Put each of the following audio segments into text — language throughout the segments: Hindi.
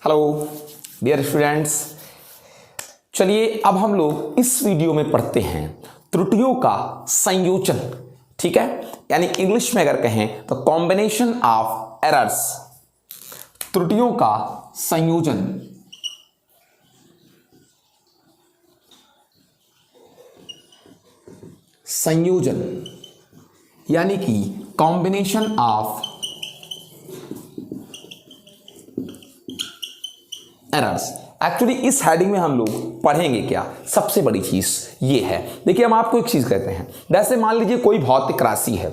हेलो डियर स्टूडेंट्स, चलिए अब हम लोग इस वीडियो में पढ़ते हैं त्रुटियों का संयोजन। ठीक है, यानी इंग्लिश में अगर कहें तो कॉम्बिनेशन ऑफ एरर्स, त्रुटियों का संयोजन। संयोजन यानी कि कॉम्बिनेशन ऑफ एरर्स। एक्चुअली इस हेडिंग में हम लोग पढ़ेंगे क्या, सबसे बड़ी चीज ये है। देखिए, हम आपको एक चीज कहते हैं, जैसे मान लीजिए कोई भौतिक राशि है,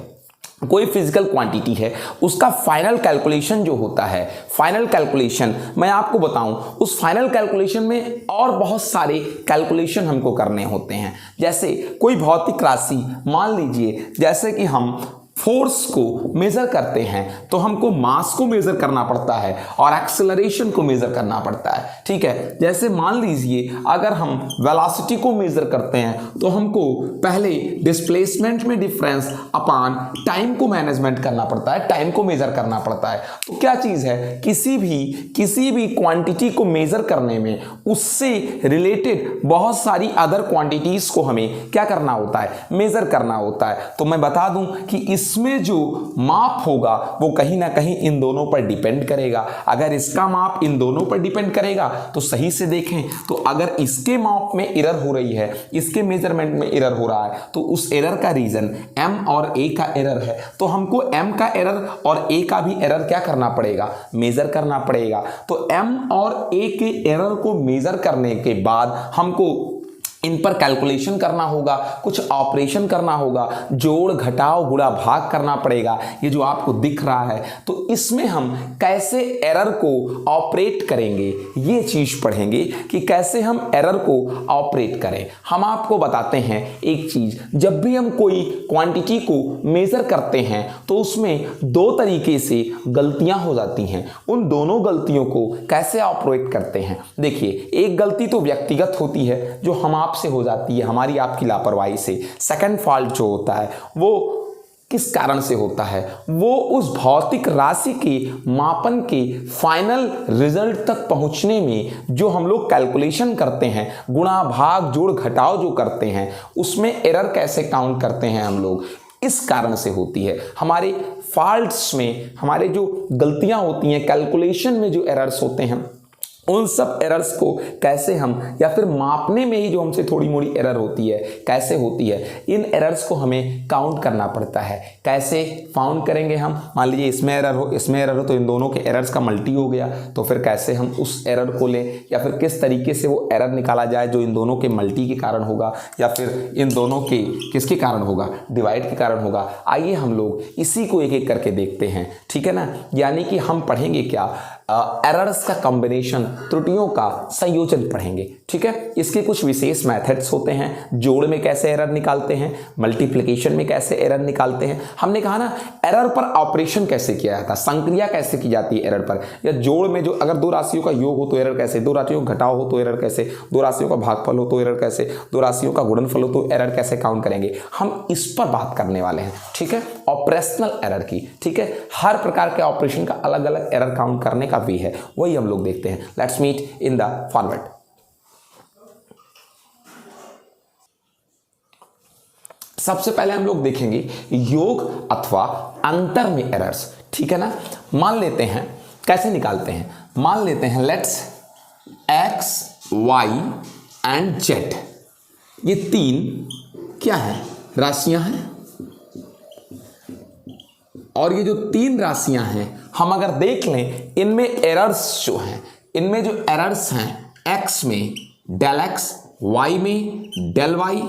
कोई फिजिकल क्वांटिटी है, उसका फाइनल कैलकुलेशन जो होता है, फाइनल कैलकुलेशन मैं आपको बताऊं, उस फाइनल कैलकुलेशन में और बहुत सारे कैलकुलेशन हमको करने होते हैं। जैसे कोई भौतिक राशि, मान लीजिए जैसे कि हम फोर्स को मेजर करते हैं तो हमको मास को मेजर करना पड़ता है और एक्सेलरेशन को मेजर करना पड़ता है। ठीक है, जैसे मान लीजिए अगर हम वेलोसिटी को मेजर करते हैं तो हमको पहले डिस्प्लेसमेंट में डिफरेंस अपॉन टाइम को मैनेजमेंट करना पड़ता है, टाइम को मेजर करना पड़ता है। तो क्या चीज है, किसी भी क्वांटिटी को मेजर करने में उससे रिलेटेड बहुत सारी अदर क्वांटिटीज को हमें क्या करना होता है, मेजर करना होता है। तो मैं बता दूं कि इसमें जो माप होगा वो कहीं ना कहीं इन दोनों पर डिपेंड करेगा। अगर इसका माप इन दोनों पर डिपेंड करेगा तो सही से देखें तो अगर इसके माप में एरर हो रही है, इसके मेजरमेंट में एरर हो रहा है, तो उस एरर का रीजन m और a का एरर है, तो हमको m का एरर और a का भी एरर क्या करना पड़ेगा, मेजर करना पड़ेगा। तो m और a के एरर को मेजर करने के बाद हमको इन पर कैलकुलेशन करना होगा, कुछ ऑपरेशन करना होगा, जोड़ घटाव गुणा भाग करना पड़ेगा। ये जो आपको दिख रहा है, तो इसमें हम कैसे एरर को ऑपरेट करेंगे ये चीज पढ़ेंगे कि कैसे हम एरर को ऑपरेट करें। हम आपको बताते हैं एक चीज, जब भी हम कोई क्वांटिटी को मेजर करते हैं तो उसमें दो तरीके से गलतियां हो जाती हैं। उन दोनों गलतियों को कैसे ऑपरेट करते हैं, देखिए, एक गलती तो व्यक्तिगत होती है जो हम से हो जाती है, हमारी आपकी लापरवाही से। सेकंड फॉल्ट जो होता है वो किस कारण से होता है, वो उस भौतिक राशि के मापन के फाइनल रिजल्ट तक पहुंचने में जो हम लोग कैलकुलेशन करते हैं, गुणा भाग जोड़ घटाव जो करते हैं, उसमें एरर कैसे काउंट करते हैं हम लोग, इस कारण से होती है। हमारे फॉल्ट्स में हमारे जो गलतियां होती हैं, कैलकुलेशन में जो एरर्स होते हैं, उन सब एरर्स को कैसे हम, या फिर मापने में ही जो हमसे थोड़ी मोड़ी एरर होती है, कैसे होती है, इन एरर्स को हमें काउंट करना पड़ता है। कैसे काउंट करेंगे हम, मान लीजिए इसमें एरर हो, इसमें एरर हो, तो इन दोनों के एरर्स का मल्टी हो गया, तो फिर कैसे हम उस एरर को लें, या फिर किस तरीके से वो एरर निकाला जाए जो इन दोनों के मल्टी के कारण होगा, या फिर इन दोनों के किसके कारण होगा, डिवाइड के कारण होगा। आइए हम लोग इसी को एक एक करके देखते हैं। ठीक है ना, यानी कि हम पढ़ेंगे क्या, एरर्स का कॉम्बिनेशन, त्रुटियों का संयोजन पढ़ेंगे। ठीक है, इसके कुछ विशेष मेथड्स होते हैं। जोड़ में कैसे एरर निकालते हैं, मल्टीप्लिकेशन में कैसे एरर निकालते हैं, हमने कहा ना एरर पर ऑपरेशन कैसे किया जाता है, संक्रिया कैसे की जाती है एरर पर, या जोड़ में जो अगर दो राशियों का योग हो तो एरर कैसे, दो राशियों का घटाव हो तो एरर कैसे, दो राशियों का भागफल हो तो एरर कैसे, दो राशियों का गुणनफल हो तो एरर कैसे काउंट करेंगे, हम इस पर बात करने वाले हैं। ठीक है, ऑपरेशनल एरर की। ठीक है, हर प्रकार के ऑपरेशन का अलग अलग एरर काउंट करने का भी है, वही हम लोग देखते हैं। Let's meet in the forward. सबसे पहले हम लोग देखेंगे योग अथवा अंतर में एरर्स। ठीक है ना, मान लेते हैं कैसे निकालते हैं, मान लेते हैं let's x, y and z, ये तीन क्या है, राशियां हैं, और ये जो तीन राशियां हैं हम अगर देख लें, इनमें एरर्स जो हैं, इनमें जो एरर्स हैं, x में डेल x, y में डेल y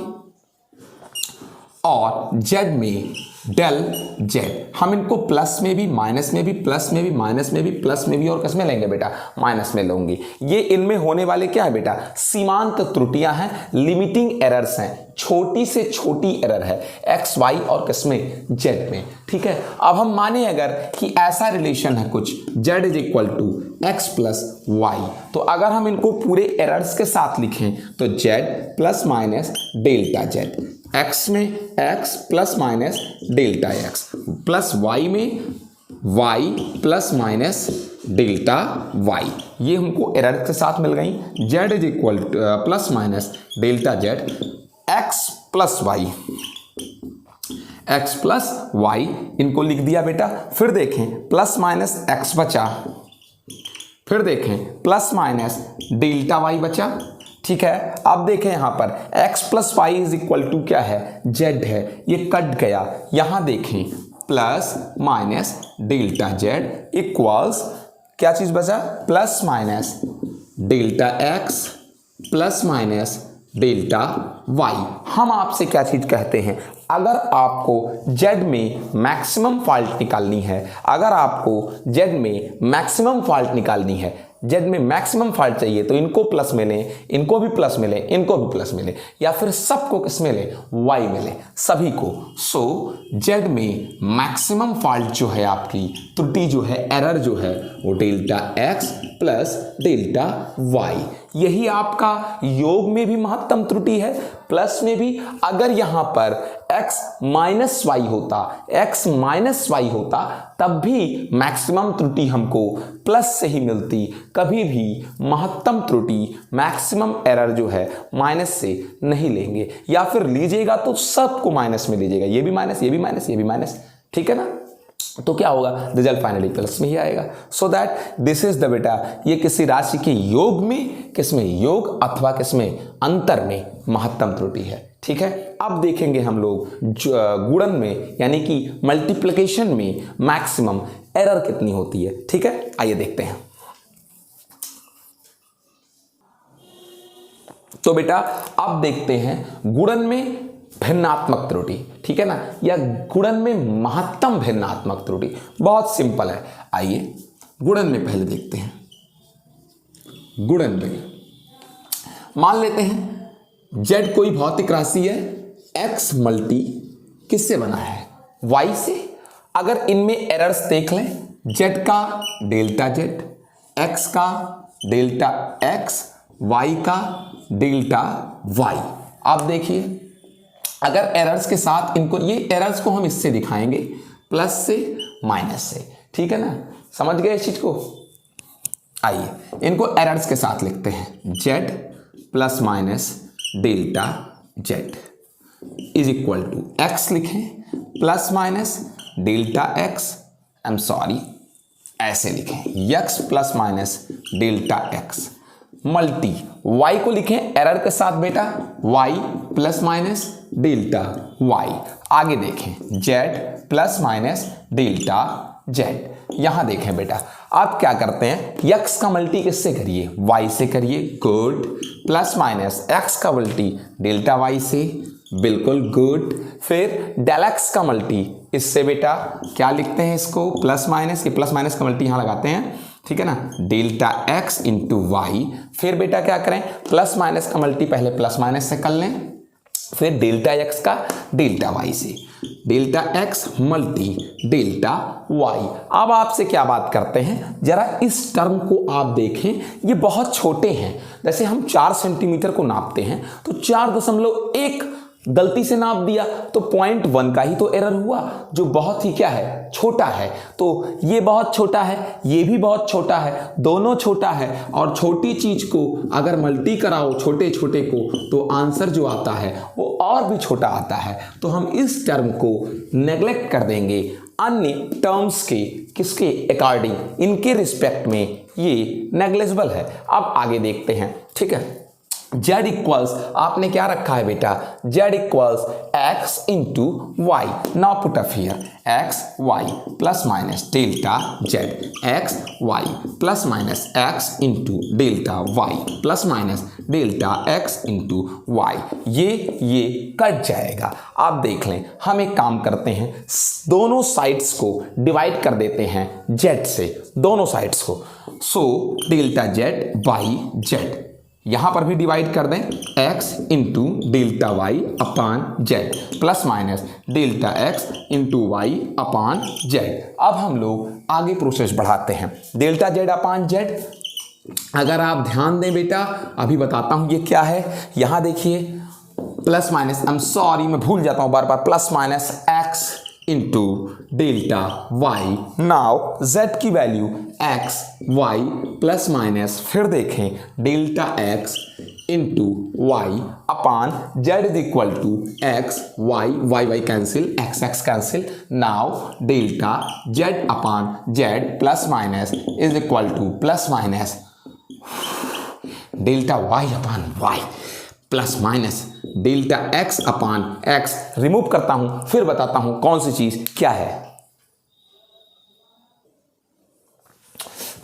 और z में डेल z। हम इनको प्लस में भी, माइनस में भी, प्लस में भी, माइनस में भी, प्लस में भी, और किस में लेंगे बेटा, माइनस में लेंगे। ये इनमें होने वाले क्या है बेटा, सीमांत त्रुटियां हैं, लिमिटिंग एरर्स हैं, छोटी से छोटी एरर है एक्स वाई और किसमें, जेड में। ठीक है, अब हम माने अगर कि ऐसा रिलेशन है कुछ z is equal to x plus y, तो अगर हम इनको पूरे एरर्स के साथ लिखें तो Z plus minus delta Z, X में X plus minus delta X, plus Y में Y plus minus delta Y, ये हमको एरर के साथ मिल गई। Z is equal to plus minus delta Z X plus Y, X plus Y इनको लिख दिया बेटा। फिर देखें प्लस माइनस एक्स बचा, फिर देखें प्लस माइनस डेल्टा वाई बचा, ठीक है। अब देखें यहां पर x plus y is equal to क्या है, z है, ये कट गया। यहां देखें plus minus delta z equals क्या चीज बचा, plus minus delta x plus minus delta y. हम आपसे क्या चीज कहते हैं, अगर आपको z में मैक्सिमम फॉल्ट निकालनी है, अगर आपको z में मैक्सिमम फॉल्ट निकालनी है, z में मैक्सिमम फॉल्ट चाहिए, तो इनको प्लस मिले, इनको भी प्लस मिले, इनको भी प्लस मिले, या फिर सबको किस मिले, y मिले, सभी को। सो z में मैक्सिमम फॉल्ट जो है, आपकी त्रुटि जो है, एरर जो है, वो delta x plus delta y। यही आपका योग में भी महत्तम त्रुटि है, प्लस में भी। अगर यहां पर x माइनस वाई होता, x माइनस वाई होता, तब भी मैक्सिमम त्रुटि हमको प्लस से ही मिलती। कभी भी महत्तम त्रुटि, मैक्सिमम एरर जो है, माइनस से नहीं लेंगे, या फिर लीजिएगा तो सबको माइनस में लीजिएगा, ये भी माइनस, ये भी माइनस, ये भी माइनस, ठीक है ना। तो क्या होगा, रिजल्ट फाइनली प्लस में ही आएगा। So that this is the बेटा, ये किसी राशि के योग में, किसमें योग अथवा किसमें अंतर में महत्तम त्रुटि है, ठीक है। अब देखेंगे हम लोग गुणन में यानी कि मल्टीप्लिकेशन में मैक्सिमम एरर कितनी होती है, ठीक है। आइए देखते हैं। तो बेटा अब देखते हैं गुणन में भिन्नात्मक त्रुटि, ठीक है ना, या गुणन में महत्तम भिन्नात्मक त्रुटि। बहुत सिंपल है, आइए गुणन में पहले देखते हैं। गुणन में मान लेते हैं z कोई भौतिक राशि है, x मल्टी किससे बना है, y से। अगर इनमें एरर्स देख लें, z का डेल्टा z, x का डेल्टा x, y का डेल्टा y। आप देखिए अगर एरर्स के साथ इनको, ये एरर्स को हम इससे दिखाएंगे, प्लस से माइनस से, ठीक है ना, समझ गए इस चीज को। आइए इनको एरर्स के साथ लिखते हैं, z plus minus delta z is equal to x लिखें, plus minus delta x, I am sorry ऐसे लिखें, x plus minus delta x multi y को लिखें एरर के साथ बेटा, y plus minus delta y। आगे देखें z plus minus delta z। यहां देखें बेटा, आप क्या करते हैं, x का मल्टी किससे करिए, y से करिए, गुड, प्लस माइनस x का मल्टी डेल्टा y से, बिल्कुल गुड। फिर डेल x का मल्टी इससे बेटा क्या लिखते हैं इसको, प्लस माइनस, ये प्लस माइनस का मल्टी यहां लगाते हैं, ठीक है ना, डेल्टा x इंटू वाई। फिर बेटा क्या करें, प्लस माइनस का मल्टी पहले प्लस माइनस से कर लें, फिर डेल्टा x का डेल्टा y से, delta x multi delta y। अब आपसे क्या बात करते हैं, जरा इस टर्म को आप देखें, ये बहुत छोटे हैं। जैसे हम 4 सेंटीमीटर को नापते हैं तो 4.1 गलती से नाप दिया तो 0.1 का ही तो एरर हुआ, जो बहुत ही क्या है, छोटा है। तो ये बहुत छोटा है, ये भी बहुत छोटा है, दोनों छोटा है। और छोटी चीज को अगर मल्टी कराओ छोटे छोटे को, तो आंसर जो आता है वो और भी छोटा आता है। तो हम इस टर्म को नेग्लेक्ट कर देंगे अन्य टर्म्स के, किसके अकॉर्डिंग, इनके रिस्पेक्ट में ये नेग्लिजिबल है। अब आगे देखते हैं, ठीक है। z इक्वल्स आपने क्या रखा है बेटा, z equals x into y. Now put up here x y plus minus delta z, x y plus minus x into delta y plus minus delta x into y. ये कट जाएगा। आप देख लें, हम एक काम करते हैं, दोनों साइड्स को डिवाइड कर देते हैं z से, दोनों साइड्स को। So delta z by z, यहां पर भी डिवाइड कर दें, x into delta Y upon Z plus minus delta x into Y upon Z. अब हम लोग आगे प्रोसेस बढ़ाते हैं, डेल्टा जेड अपान जेड। अगर आप ध्यान दें बेटा, अभी बताता हूं ये क्या है। यहां देखिए plus minus, I am sorry मैं भूल जाता हूं बार बार, plus minus x into delta Y. Now z की value x y plus minus, फिर देखें delta x into Y upon Z is equal to X Y, Y Y cancel, X X cancel. Now delta Z upon Z plus minus is equal to plus minus delta Y upon Y plus minus delta x upon x. Remove करता हूं फिर बताता हूं कौन सी चीज क्या है।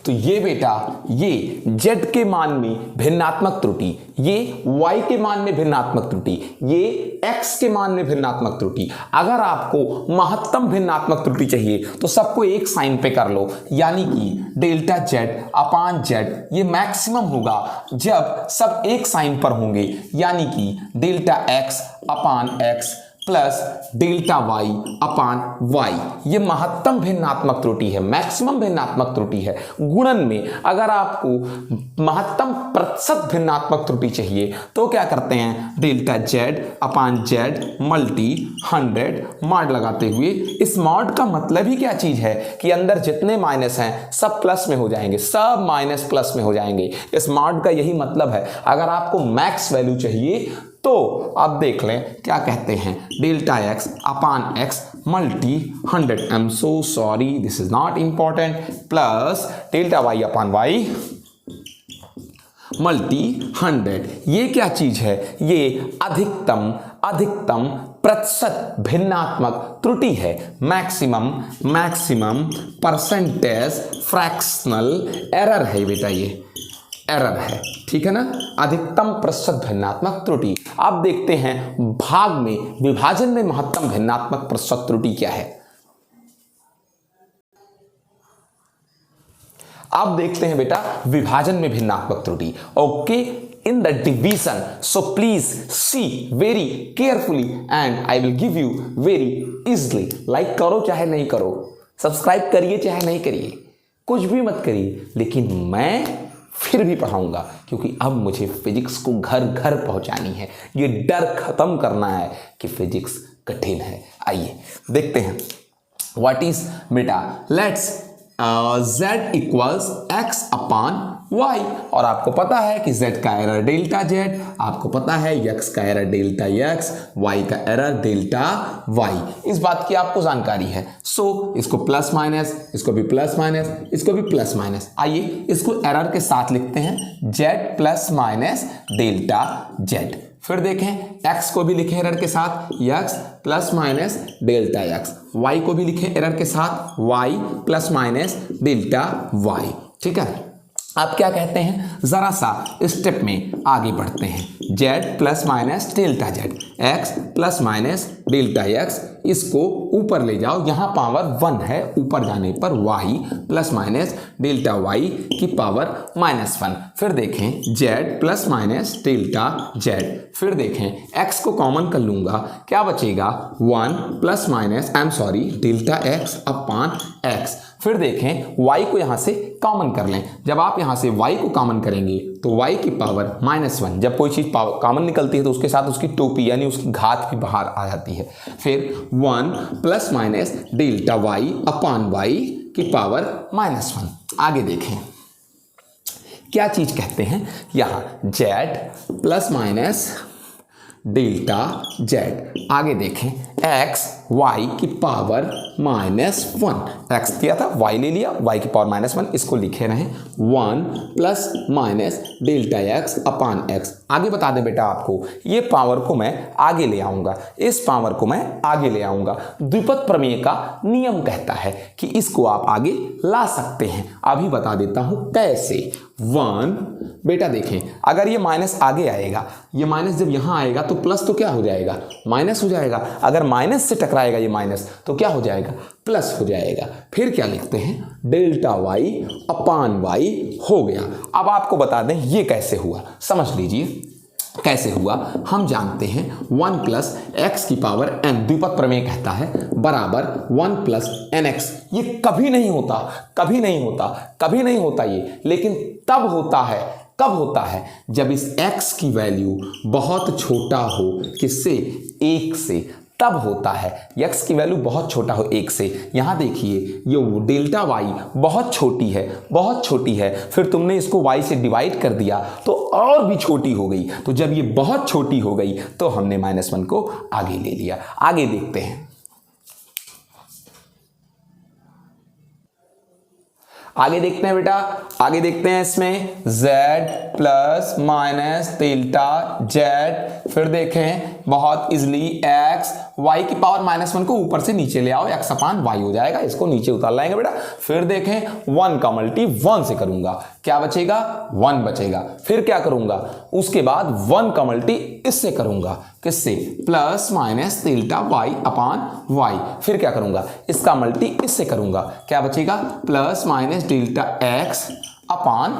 तो ये बेटा, ये z के मान में भिन्नात्मक त्रुटि, ये y के मान में भिन्नात्मक त्रुटि, ये x के मान में भिन्नात्मक त्रुटि। अगर आपको महत्तम भिन्नात्मक त्रुटि चाहिए तो सबको एक साइन पे कर लो, यानी कि डेल्टा z अपान z ये मैक्सिमम होगा जब सब एक साइन पर होंगे, यानी कि delta x upon x plus delta Y upon Y. ये महत्तम भिन्नात्मक त्रुटि है, मैक्सिमम भिन्नात्मक त्रुटि है। गुणन में अगर आपको महत्तम प्रतिशत भिन्नात्मक त्रुटि चाहिए तो क्या करते हैं, delta Z upon Z multi 100 mod लगाते हुए। इस मॉड का मतलब ही क्या चीज है कि अंदर जितने माइनस हैं सब प्लस में हो जाएंगे, सब माइनस प्लस में हो जाएंगे। इस मॉड का यही मतलब है। अगर आपको मैक्स वैल्यू चाहिए तो आप देख लें क्या कहते हैं, delta x upon x multi 100, I am so sorry this is not important, plus delta Y upon y multi 100। ये क्या चीज है, ये अधिकतम प्रतिशत भिन्नात्मक त्रुटि है, मैक्सिमम परसेंटेज फ्रैक्शनल एरर है बेटा, ये एरर है, ठीक है ना। अधिकतम प्रतिशत भिन्नात्मक त्रुटि। अब देखते हैं भाग में, विभाजन में महत्तम भिन्नात्मक प्रतिशत त्रुटि क्या है। अब देखते हैं बेटा विभाजन में भिन्नात्मक त्रुटि। Okay, in the division, so please see very carefully and I will give you very easily. Like करो चाहे नहीं करो, सब्सक्राइब करिए चाहे नहीं करिए, कुछ भी मत करिए, लेकिन मैं फिर भी पढ़ाऊंगा क्योंकि अब मुझे फिजिक्स को घर घर पहुंचानी है। ये डर खत्म करना है कि फिजिक्स कठिन है। आइए देखते हैं व्हाट इज बेटा, let's z equals x upon y, और आपको पता है कि z का एरर डेल्टा z, आपको पता है x का एरर डेल्टा x, y का एरर डेल्टा y। इस बात की आपको जानकारी है। सो इसको प्लस माइनस, इसको भी प्लस माइनस, इसको भी प्लस माइनस। आइए इसको एरर के साथ लिखते हैं, z plus minus delta z। फिर देखें x को भी लिखें एरर के साथ, x plus minus delta x, y को भी लिखें एरर के साथ, y plus minus delta y। ठीक है, आप क्या कहते हैं, जरा सा स्टेप में आगे बढ़ते हैं। z plus minus delta z, x plus minus delta x, इसको ऊपर ले जाओ, यहाँ पावर 1 है, ऊपर जाने पर y plus minus delta y की पावर -1। फिर देखें z plus minus delta z, फिर देखें x को कॉमन कर लूंगा, क्या बचेगा 1 plus minus delta x upon x। फिर देखें y को यहाँ से कॉमन कर लें, जब आप यहाँ से y को कॉमन करेंगे तो y की पावर -1। जब कोई चीज़ कॉमन निकलती है तो उसके साथ उसकी टोपी यानी उसकी घात भी बाहर आ जाती है। फिर 1 plus minus delta y upon y की पावर -1। आगे देखें क्या चीज़ कहते हैं, यहाँ z plus minus delta z। आगे देखें x y की पावर -1, x दिया था y ले लिया, y की पावर -1, इसको लिखे रहें 1 plus minus delta x upon x। आगे बता दें बेटा आपको, ये पावर को मैं आगे ले आऊंगा, इस पावर को मैं आगे ले आऊंगा। द्विपद प्रमेय का नियम कहता है कि इसको आप आगे ला सकते हैं। अभी बता देता हूं कैसे। 1 बेटा देखें, अगर ये माइनस आगे आएगा, ये माइनस जब यहां आएगा तो प्लस तो क्या हो जाएगा, माइनस हो जाएगा। अगर माइनस से टकराएगा ये माइनस तो क्या हो जाएगा, प्लस हो जाएगा। फिर क्या लिखते हैं, डेल्टा y अपान y हो गया। अब आपको बता दें ये कैसे हुआ, समझ लीजिए कैसे हुआ। हम जानते हैं 1 प्लस एक्स की पावर n, द्विपद प्रमेय कहता है बराबर 1 प्लस nx। ये कभी नहीं होता, कभी नहीं होता, कभी नहीं होता ये, लेकिन तब होता है, कब होता है, जब इस x की वैल्यू बहुत छोटा हो, किससे, 1 से, तब होता है x की वैल्यू बहुत छोटा हो 1 से। यहां देखिए ये डेल्टा y बहुत छोटी है, बहुत छोटी है, फिर तुमने इसको y से डिवाइड कर दिया तो और भी छोटी हो गई। तो जब ये बहुत छोटी हो गई तो हमने -1 को आगे ले लिया। आगे देखते हैं, आगे देखते हैं बेटा, आगे देखते हैं इसमें z plus minus delta z, फिर देखें बहुत इजली x, y की पावर -1 को ऊपर से नीचे ले आओ, x अपान y हो जाएगा, इसको नीचे उतार लाएंगे बेटा। फिर देखें 1 का मल्टी 1 से करूंगा, क्या बचेगा 1 बचेगा। फिर क्या करूंगा, उसके बाद 1 का मल्टी इससे करूंगा, किससे, plus minus delta y upon y। फिर क्या करूंगा, इसका मल्टी इससे करूंगा, क्या बचेगा, प्लस माइनस डेल्टा x अपान,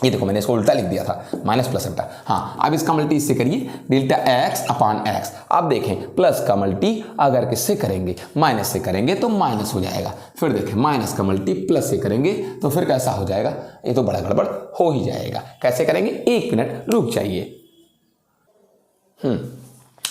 ये देखो मैंने इसको उल्टा लिख दिया था, माइनस प्लस उल्टा। हाँ, अब इसका मल्टी इससे करिए, डेल्टा x अपान x। अब देखें प्लस का मल्टी अगर किससे करेंगे, माइनस से करेंगे तो माइनस हो जाएगा। फिर देखें माइनस का मल्टी प्लस से करेंगे तो फिर कैसा हो जाएगा, ये तो बड़ा गड़बड़ हो ही जाएगा। कैसे करेंगे, 1 मिनट रुक जाइए।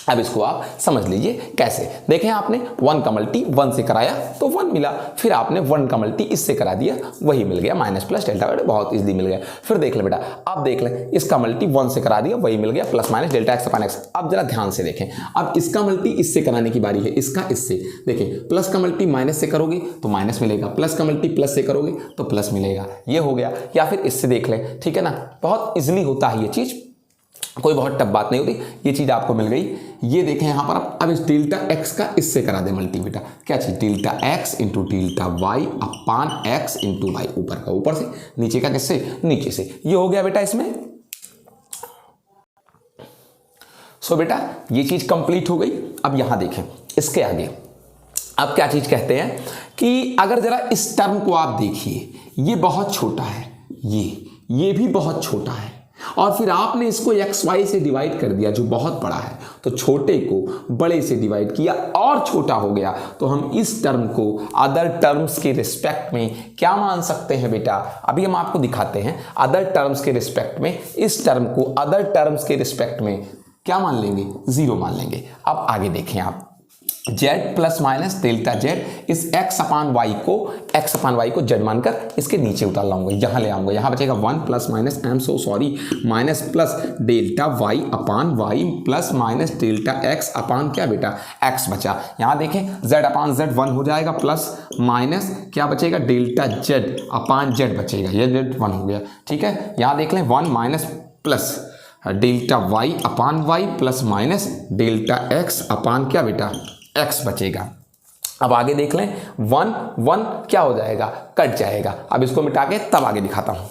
अब इसको आप समझ लीजिए कैसे। देखें आपने 1 का मल्टी 1 से कराया तो 1 मिला, फिर आपने 1 का मल्टी इससे करा दिया, वही मिल गया, माइनस प्लस डेल्टा, बहुत इजीली मिल गया। फिर देख ले बेटा, अब देख ले, इसका मल्टी 1 से करा दिया, वही मिल गया, plus minus delta x upon x। अब जरा ध्यान से देखें, अब इसका मल्टी इससे कराने की बारी है, इसका इससे। देखें प्लस का मल्टी माइनस से करोगे तो माइनस मिलेगा, प्लस का मल्टी प्लस से करोगे तो प्लस मिलेगा, ये हो गया। या फिर इससे देख ले, ठीक है ना, बहुत इजीली होता है ये चीज, कोई बहुत टफ बात नहीं होती, ये चीज आपको मिल गई। ये देखें यहां पर अब इस डेल्टा x का इससे करा दे मल्टी बेटा, क्या चीज, delta x into delta y अपान x इंटू वाई, ऊपर का ऊपर से, नीचे का किससे, नीचे से। ये हो गया बेटा इसमें। सो बेटा ये चीज कंप्लीट हो गई। अब यहां देखें इसके आगे, अब क्या चीज कहते हैं कि अगर जरा इस टर्म को आप देखिए, ये बहुत छोटा है, ये भी बहुत छोटा है, और फिर आपने इसको एक्स वाई से डिवाइड कर दिया जो बहुत बड़ा है, तो छोटे को बड़े से डिवाइड किया और छोटा हो गया, तो हम इस टर्म को अदर टर्म्स के रिस्पेक्ट में क्या मान सकते हैं बेटा, अभी हम आपको दिखाते हैं। अदर टर्म्स के रिस्पेक्ट में इस टर्म को अदर टर्म्स के रिस्पेक्ट में क्या मान लेंगे, 0 मान लेंगे। अब आगे देखें आप, z plus minus delta z, इस x अपान y को z मानकर इसके नीचे उतार लाऊंगा, यहां ले आऊंगा, यहां बचेगा 1 plus minus, I am so sorry, minus plus delta y upon y plus minus delta x अपान क्या बेटा, x बचा। यहां देखें z अपान z 1 हो जाएगा, प्लस माइनस क्या बचेगा, डेल्टा z अपान z बचेगा, ये z 1 हो गया, ठीक है। यहां देख लें 1 minus plus delta y upon y plus minus delta x अपान क्या बेटा, x बचेगा। अब आगे देख लें, 1 1 क्या हो जाएगा, कट जाएगा। अब इसको मिटा के तब आगे दिखाता हूं।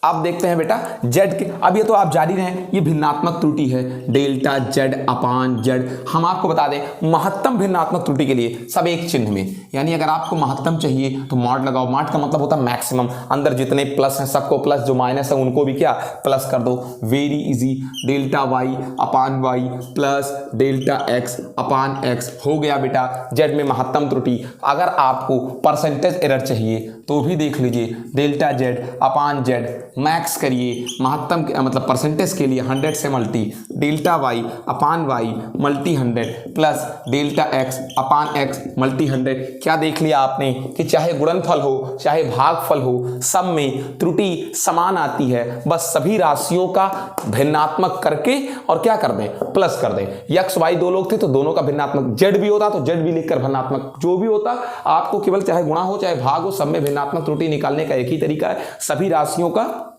अब देखते हैं बेटा z के, अब ये तो आप जारी रहें, ये भिन्नात्मक त्रुटि है, डेल्टा z अपान z। हम आपको बता दें महत्तम भिन्नात्मक त्रुटि के लिए सब एक चिन्ह में, यानी अगर आपको महत्तम चाहिए तो मॉड लगाओ, मॉड का मतलब होता है मैक्सिमम, अंदर जितने प्लस हैं सबको प्लस, जो माइनस है उनको भी क्या प्लस कर दो, very easy. Delta y upon y plus delta x upon x हो गया बेटा z में महत्तम त्रुटि। अगर आपको परसेंटेज एरर चाहिए तो भी देख लीजिए, डेल्टा z अपान z मैक्स करिए, महत्तम मतलब परसेंटेज के लिए 100 से multi, delta y upon y multi 100 plus delta x upon x multi 100। क्या देख लिया आपने कि चाहे गुणनफल हो चाहे भागफल हो, सब में त्रुटि समान आती है, बस सभी राशियों का भिन्नात्मक करके और क्या कर दें, प्लस कर दें। x y दो लोग थे तो दोनों का भिन्नात्मक, z भी होता तो z भी लिखकर भिन्नात्मक, जो भी होता आपको केवल चाहे गुणा हो चाहे भाग हो, सब में भिन्नात्मक त्रुटि निकालने का एक ही तरीका है, सभी राशियों का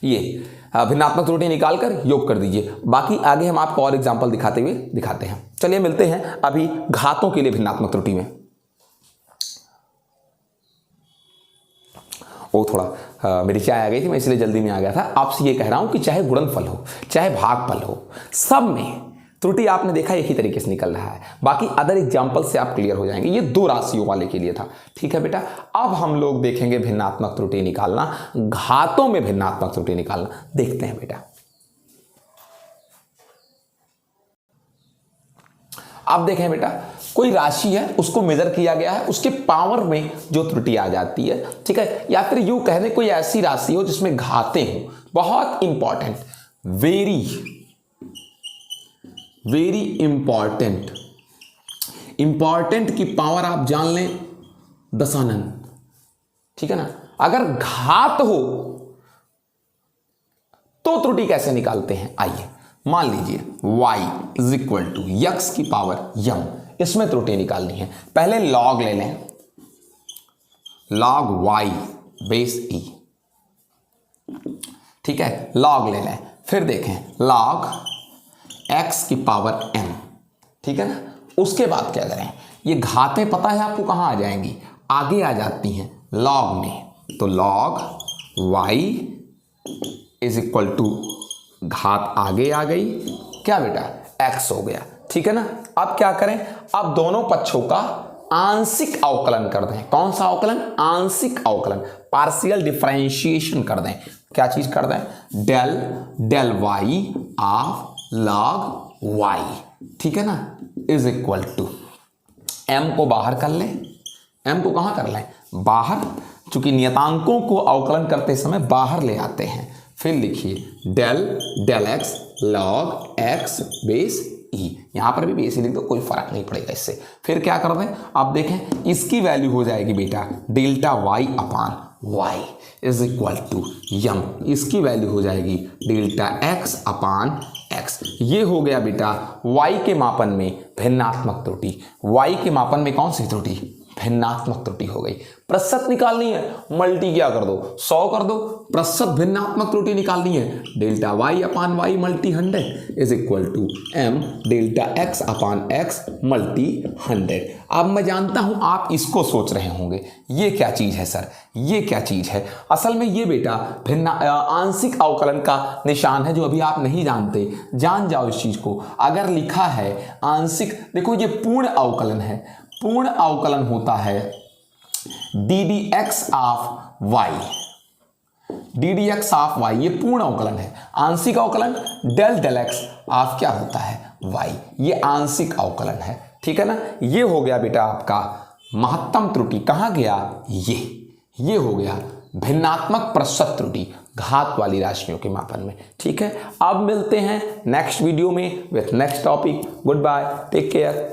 ये भिन्नात्मक त्रुटि निकालकर योग कर दीजिए। बाकी आगे हम आपको और एग्जांपल दिखाते हैं। चलिए मिलते हैं अभी घातों के लिए भिन्नात्मक त्रुटि में। वो थोड़ा मेरी चाय आ गई थी, मैं इसलिए जल्दी में आ गया था। आपसे ये कह रहा हूं कि चाहे गुणनफल हो चाहे भागफल हो, सब में त्रुटि आपने देखा एक ही तरीके से निकल रहा है। बाकी अदर एग्जाम्पल से आप क्लियर हो जाएंगे। ये 2 राशियों वाले के लिए था, ठीक है बेटा। अब हम लोग देखेंगे भिन्नात्मक त्रुटि निकालना, घातों में भिन्नात्मक त्रुटि निकालना। देखते हैं बेटा। अब देखें बेटा, कोई राशि है उसको मेजर किया गया है, उसके पावर में जो त्रुटि आ जाती है, ठीक है, या फिर यूं कहने कोई ऐसी राशि हो जिसमें घातें हो, बहुत important, very very important, important की पावर आप जान लें दशानंद, ठीक है ना। अगर घात हो तो त्रुटि कैसे निकालते हैं, आइए मान लीजिए y is equal to x की पावर यम, इसमें त्रुटि निकालनी है। पहले log ले लें, log y बेस e, ठीक है, log ले लें। फिर देखें log x की पावर m, ठीक है ना। उसके बाद क्या करें, ये घातें पता है आपको कहां आ जाएंगी, आगे आ जाती हैं log में, तो log y is equal to घात आगे आ गई, क्या बेटा x हो गया, ठीक है ना। अब क्या करें, अब दोनों पक्षों का आंशिक अवकलन कर दें। कौन सा अवकलन, आंशिक अवकलन, पार्शियल डिफरेंशिएशन कर दें। क्या चीज कर दें, del del y of log y, ठीक है ना, इज इक्वल टू m को बाहर कर लें, m को कहां कर लें, बाहर, चूंकि नियतांकों को अवकलन करते समय बाहर ले आते हैं। फिर लिखिए del del x log x base e, यहां पर भी बेस ही लिख दो, कोई फर्क नहीं पड़ेगा इससे। फिर क्या कर दें, आप देखें इसकी वैल्यू हो जाएगी बेटा delta y upon y is equal to यम, इसकी वैल्यू हो जाएगी डेल्टा x अपान x। ये हो गया बेटा y के मापन में भिन्नात्मक त्रुटि। y के मापन में कौन सी त्रुटि, भिन्नात्मक त्रुटि हो गई। प्रतिशत निकालनी है, मल्टी क्या कर दो, 100 कर दो। प्रतिशत भिन्नात्मक त्रुटि निकालनी है, delta y upon y multi 100 is equal to m delta x upon x multi 100। अब मैं जानता हूं आप इसको सोच रहे होंगे, ये क्या चीज है सर, ये क्या चीज है। असल में ये बेटा आंशिक अवकलन का निशान है, जो अभी आप नहीं जानते, जान जाओ इस चीज को। अगर लिखा है आंशिक, देखो ये पूर्ण अवकलन है, पूर्ण अवकलन होता है ddx of y, ddx of y, ये पूर्ण अवकलन है। आंशिक अवकलन डेल डेल x ऑफ क्या होता है, y, ये आंशिक अवकलन है, ठीक है ना। ये हो गया बेटा आपका महत्तम त्रुटि, कहां गया, ये हो गया भिन्नात्मक प्रतिशत त्रुटि घात वाली राशियों के मापन में, ठीक है। अब मिलते हैं नेक्स्ट वीडियो में with next topic. Good bye, take care.